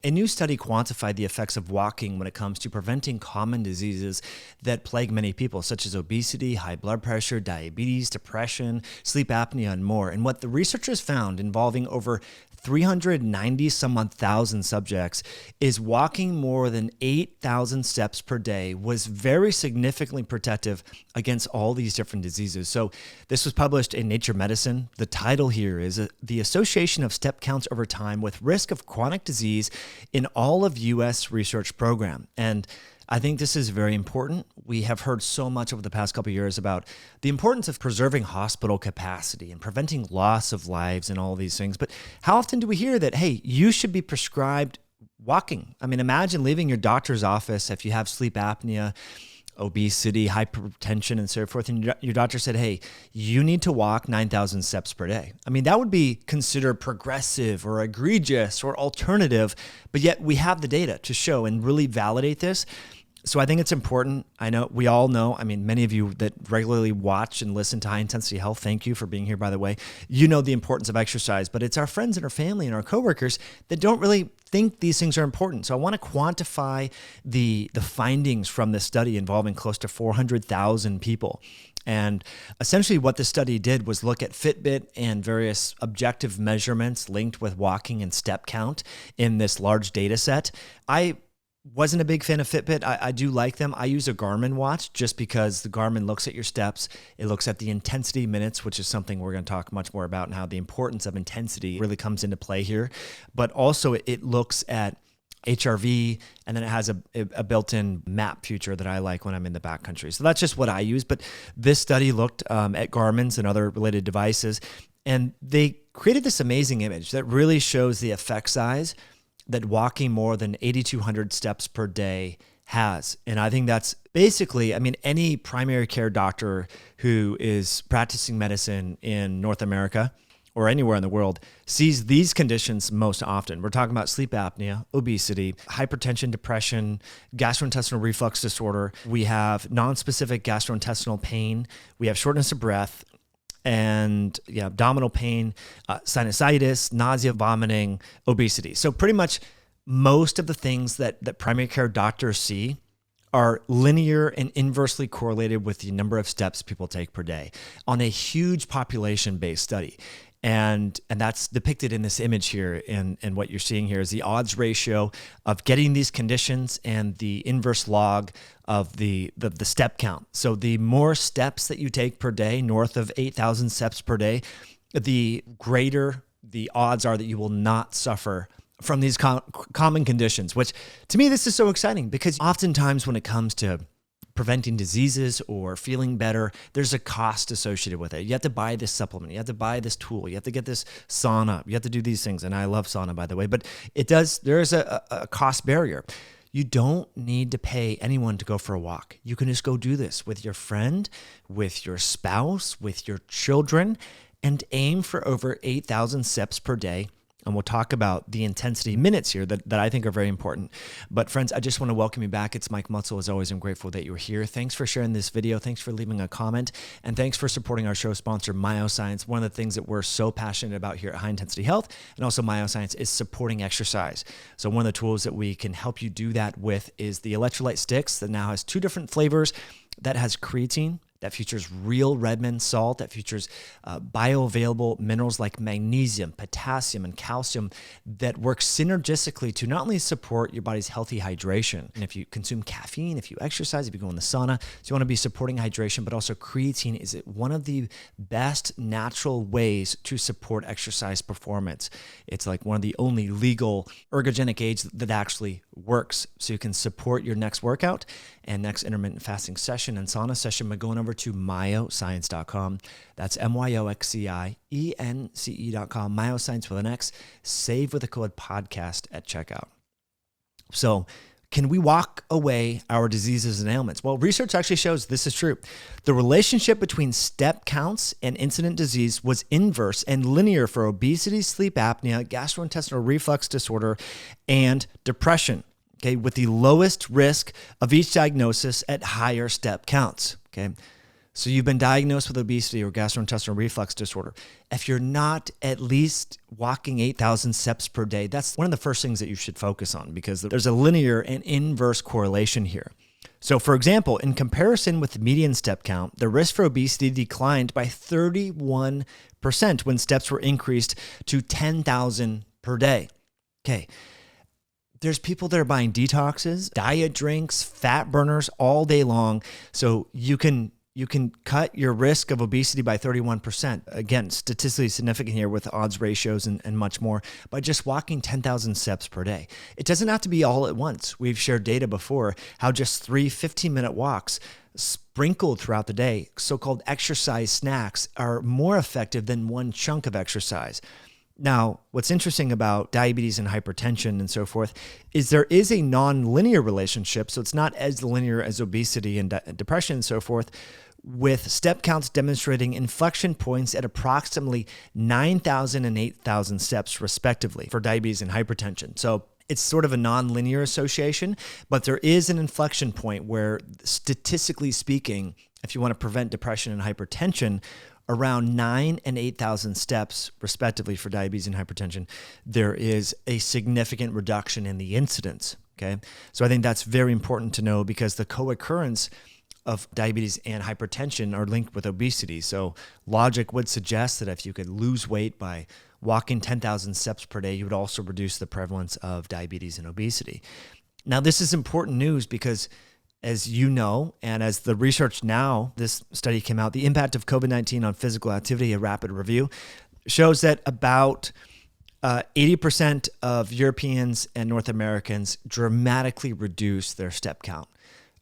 A new study quantified the effects of walking when it comes to preventing common diseases that plague many people, such as obesity, high blood pressure, diabetes, depression, sleep apnea, and more. And what the researchers found, involving over 390 some odd thousand subjects, is walking more than 8,000 steps per day was very significantly protective against all these different diseases. So this was published in Nature Medicine. The title here is The Association of Step Counts Over Time with Risk of Chronic Disease in All of U.S. Research Program. And I think this is very important. We have heard so much over the past couple of years about the importance of preserving hospital capacity and preventing loss of lives and all these things. But how often do we hear that, hey, you should be prescribed walking? I mean, imagine leaving your doctor's office if you have sleep apnea, obesity, hypertension, and so forth, and your doctor said, hey, you need to walk 9,000 steps per day. I mean, that would be considered progressive or egregious or alternative, but yet we have the data to show and really validate this. So I think it's important. I know we all know, I mean, many of you that regularly watch and listen to High Intensity Health, thank you for being here, by the way. You know the importance of exercise, but it's our friends and our family and our coworkers that don't really think these things are important. So I want to quantify the findings from this study involving close to 400,000 people. And essentially what the study did was look at Fitbit and various objective measurements linked with walking and step count in this large data set. I wasn't a big fan of Fitbit. I do like them. I use a Garmin watch just because the Garmin looks at your steps. It looks at the intensity minutes, which is something we're going to talk much more about, and how the importance of intensity really comes into play here. But also it looks at HRV, and then it has a built-in map feature that I like when I'm in the backcountry. So that's just what I use. But this study looked at Garmin's and other related devices, and they created this amazing image that really shows the effect size that walking more than 8,200 steps per day has. And I think that's basically, I mean, any primary care doctor who is practicing medicine in North America or anywhere in the world sees these conditions most often. We're talking about sleep apnea, obesity, hypertension, depression, gastrointestinal reflux disorder. We have nonspecific gastrointestinal pain. We have shortness of breath, and abdominal pain, sinusitis, nausea, vomiting, obesity. So pretty much most of the things that primary care doctors see are linear and inversely correlated with the number of steps people take per day on a huge population-based study. And that's depicted in this image here. And what you're seeing here is the odds ratio of getting these conditions and the inverse log of the step count. So the more steps that you take per day, north of 8,000 steps per day, the greater the odds are that you will not suffer from these common conditions, which to me, this is so exciting because oftentimes when it comes to preventing diseases or feeling better, there's a cost associated with it. You have to buy this supplement. You have to buy this tool. You have to get this sauna. You have to do these things. And I love sauna, by the way, but there is a cost barrier. You don't need to pay anyone to go for a walk. You can just go do this with your friend, with your spouse, with your children, and aim for over 8,000 steps per day. And we'll talk about the intensity minutes here that I think are very important. But friends, I just want to welcome you back. It's Mike Mutzel. As always, I'm grateful that you're here. Thanks for sharing this video. Thanks for leaving a comment. And thanks for supporting our show sponsor, Myoscience. One of the things that we're so passionate about here at High Intensity Health and also Myoscience is supporting exercise. So one of the tools that we can help you do that with is the electrolyte sticks that now has 2 different flavors. That has creatine, that features real Redmond salt, that features bioavailable minerals like magnesium, potassium, and calcium that work synergistically to not only support your body's healthy hydration. And if you consume caffeine, if you exercise, if you go in the sauna, so you want to be supporting hydration, but also creatine is one of the best natural ways to support exercise performance. It's like one of the only legal ergogenic aids that actually works. So you can support your next workout and next intermittent fasting session and sauna session by going over to myoscience.com. That's MYOXCIENCE.com, Myoscience with an X. Save with the code podcast at checkout. So can we walk away our diseases and ailments? Well, research actually shows this is true. The relationship between step counts and incident disease was inverse and linear for obesity, sleep apnea, gastrointestinal reflux disorder, and depression. Okay, with the lowest risk of each diagnosis at higher step counts. Okay, So you've been diagnosed with obesity or gastrointestinal reflux disorder. If you're not at least walking 8,000 steps per day, that's one of the first things that you should focus on, because there's a linear and inverse correlation here. So for example, in comparison with the median step count, the risk for obesity declined by 31% when steps were increased to 10,000 per day. Okay. There's people that are buying detoxes, diet drinks, fat burners all day long. So you can cut your risk of obesity by 31%. Again, statistically significant here with odds ratios and much more, by just walking 10,000 steps per day. It doesn't have to be all at once. We've shared data before how just 3 15-minute walks sprinkled throughout the day, so-called exercise snacks, are more effective than one chunk of exercise. Now, what's interesting about diabetes and hypertension and so forth is there is a non-linear relationship. So it's not as linear as obesity and depression and so forth, with step counts demonstrating inflection points at approximately 9,000 and 8,000 steps respectively for diabetes and hypertension. So it's sort of a non-linear association, but there is an inflection point where, statistically speaking, if you want to prevent depression and hypertension, around 9,000 and 8,000 steps, respectively, for diabetes and hypertension, there is a significant reduction in the incidence. Okay, so I think that's very important to know, because the co-occurrence of diabetes and hypertension are linked with obesity. So logic would suggest that if you could lose weight by walking 10,000 steps per day, you would also reduce the prevalence of diabetes and obesity. Now, this is important news because, as you know, and as the research now, this study came out, the impact of COVID-19 on physical activity, a rapid review, shows that about 80% of Europeans and North Americans dramatically reduced their step count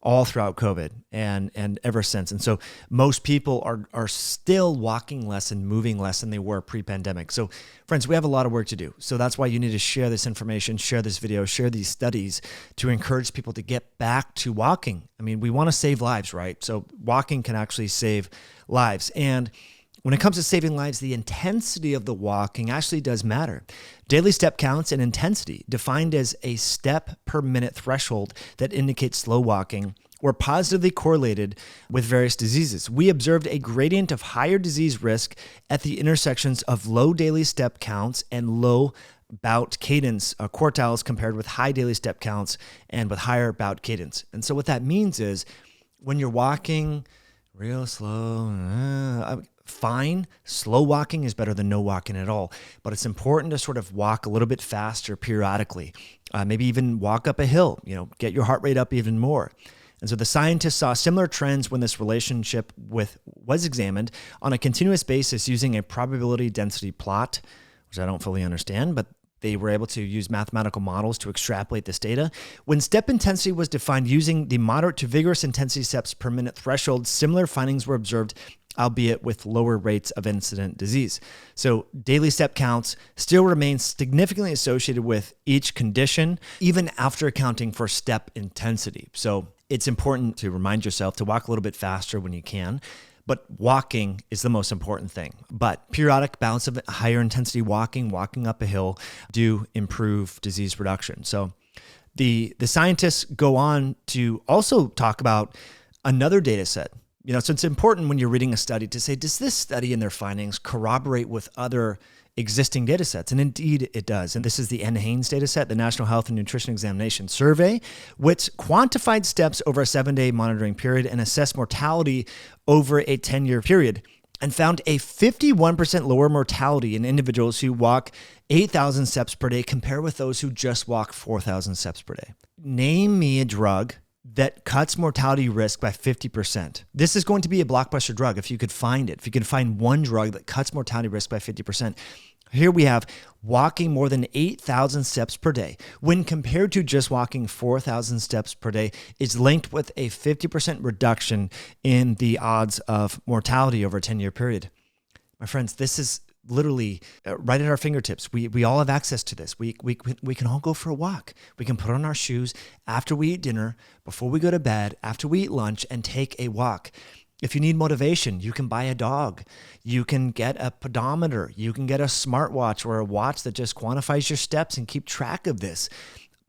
all throughout COVID and ever since. And so most people are still walking less and moving less than they were pre-pandemic. So friends, we have a lot of work to do. So that's why you need to share this information, share this video, share these studies to encourage people to get back to walking. I mean, we want to save lives, right? So walking can actually save lives. And when it comes to saving lives, the intensity of the walking actually does matter. Daily step counts and intensity, defined as a step per minute threshold that indicates slow walking, were positively correlated with various diseases. We observed a gradient of higher disease risk at the intersections of low daily step counts and low bout cadence quartiles compared with high daily step counts and with higher bout cadence. And so what that means is when you're walking real slow, fine. Slow walking is better than no walking at all, but it's important to sort of walk a little bit faster periodically. Maybe even walk up a hill, get your heart rate up even more. And so the scientists saw similar trends when this relationship was examined on a continuous basis using a probability density plot, which I don't fully understand, but they were able to use mathematical models to extrapolate this data. When step intensity was defined using the moderate to vigorous intensity steps per minute threshold, similar findings were observed, albeit with lower rates of incident disease. So daily step counts still remain significantly associated with each condition, even after accounting for step intensity. So it's important to remind yourself to walk a little bit faster when you can, but walking is the most important thing. But periodic bouts of higher intensity walking up a hill do improve disease reduction. So the scientists go on to also talk about another data set. So it's important when you're reading a study to say, does this study and their findings corroborate with other existing data sets? And indeed it does. And this is the NHANES data set, the National Health and Nutrition Examination Survey, which quantified steps over a 7-day monitoring period and assessed mortality over a 10-year period, and found a 51% lower mortality in individuals who walk 8,000 steps per day compared with those who just walk 4,000 steps per day. Name me a drug that cuts mortality risk by 50%. This is going to be a blockbuster drug if you could find it. If you could find one drug that cuts mortality risk by 50%. Here we have walking more than 8,000 steps per day when compared to just walking 4,000 steps per day is linked with a 50% reduction in the odds of mortality over a 10-year period. My friends, this is literally right at our fingertips. We all have access to this. We can all go for a walk. We can put on our shoes after we eat dinner, before we go to bed, after we eat lunch, and take a walk. If you need motivation, you can buy a dog. You can get a pedometer. You can get a smartwatch or a watch that just quantifies your steps and keep track of this.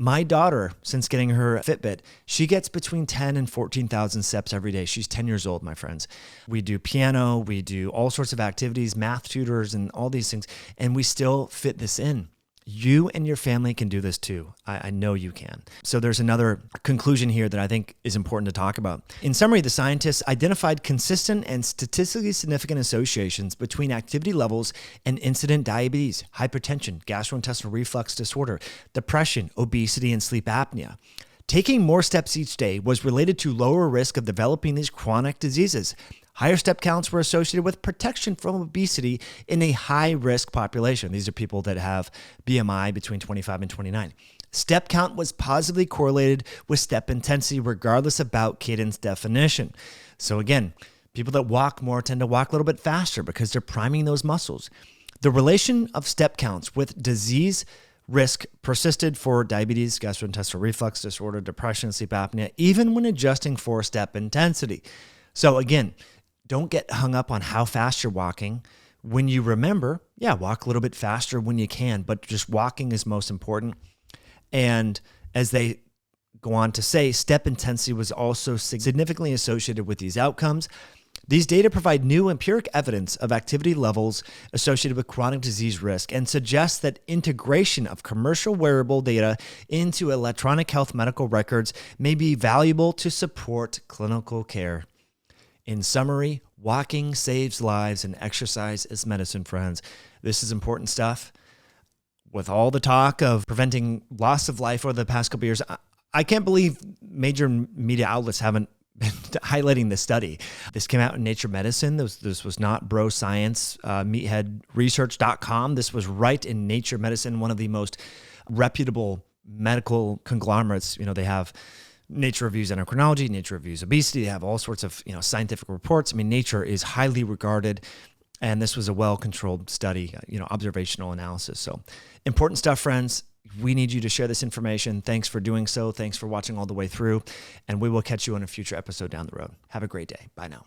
My daughter, since getting her Fitbit, she gets between 10 and 14,000 steps every day. She's 10 years old, my friends. We do piano, we do all sorts of activities, math tutors, and all these things, and we still fit this in. You and your family can do this too. I know you can. So there's another conclusion here that I think is important to talk about. In summary, the scientists identified consistent and statistically significant associations between activity levels and incident diabetes, hypertension, gastrointestinal reflux disorder, depression, obesity, and sleep apnea. Taking more steps each day was related to lower risk of developing these chronic diseases. Higher step counts were associated with protection from obesity in a high-risk population. These are people that have BMI between 25 and 29. Step count was positively correlated with step intensity, regardless of bout cadence definition. So again, people that walk more tend to walk a little bit faster because they're priming those muscles. The relation of step counts with disease risk persisted for diabetes, gastrointestinal reflux disorder, depression, sleep apnea, even when adjusting for step intensity. So again, don't get hung up on how fast you're walking. When you remember, walk a little bit faster when you can, but just walking is most important. And as they go on to say, step intensity was also significantly associated with these outcomes. These data provide new empiric evidence of activity levels associated with chronic disease risk and suggest that integration of commercial wearable data into electronic health medical records may be valuable to support clinical care. In summary, walking saves lives and exercise is medicine, friends. This is important stuff. With all the talk of preventing loss of life over the past couple of years, I can't believe major media outlets haven't been highlighting this study. This came out in Nature Medicine. This was not bro science, meatheadresearch.com. This was right in Nature Medicine, one of the most reputable medical conglomerates. They have Nature Reviews Endocrinology, Nature Reviews Obesity. They have all sorts of scientific reports. Nature is highly regarded, and this was a well-controlled study, observational analysis. So important stuff, friends. We need you to share this information. Thanks for doing so. Thanks for watching all the way through, and we will catch you on a future episode down the road. Have a great day. Bye now.